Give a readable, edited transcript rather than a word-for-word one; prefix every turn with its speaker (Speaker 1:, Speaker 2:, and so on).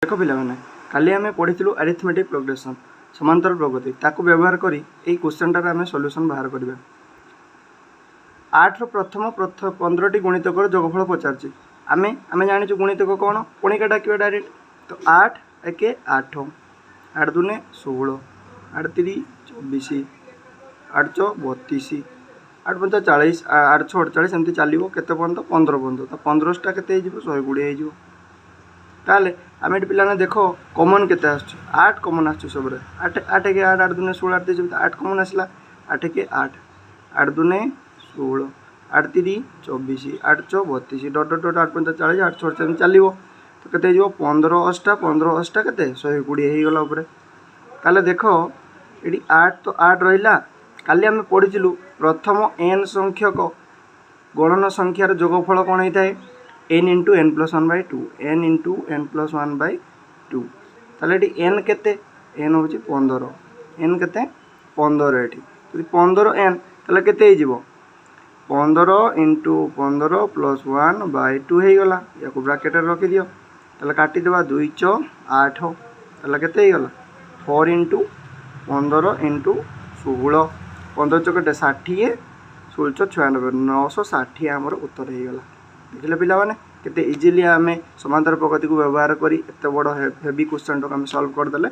Speaker 1: देख पे काली आम पढ़ी अरिथमेटिक प्रोग्रेसन समांतर प्रगति ताकू व्यवहार करी यही क्वेश्चनटार आम सॉल्यूशन बाहर करवा। 8 प्रथम 15 टी गुणितकर जोगफल पचार आम आम जानी गुणितक कौन पुणिका डाक डायरेक्ट तो 8 1 8 8 2 16 8 3 24 8 6 32 8 5 40 8 6 48 एमती चलो के 15 15 तो 15टा के 120 हो ताले आम ये पिला देख कमन के 8 कमन आस सब 8 8 के 8 8 2 16 8 3 8 कमन आसला 8 के 8 8 2 16 8 3 24 8 6 32 डट डट 8 5 40 8 6 चलो तो के 15 अष्टा 15 अष्टा के 120 हो गला ताले देख ये 8 तो 8 रहा काली आम पढ़ी प्रथम n संख्यक गणन संख्यार जोगफल कौन होता है n into n plus 1/2 n into n plus 1/2 ताले n केते n हूँ 15 n केते 15 ये 15 n ताले केते हो 15 इंटू 15 प्लस 1/2 हो गला या ब्राकेट रखी दियो ताले काटिदेवा 2 6 8 ताले केते हो गला 4 इंटू 15 इंटू 16 15 चौकटे 60 16 96 960 आमर उत्तर हो गला। देखिले पिला माने केते इजीली आम समांतर प्रगति को व्यवहार करी एत बड़ हेवी क्वेश्चन टाक आम सॉल्व करदेले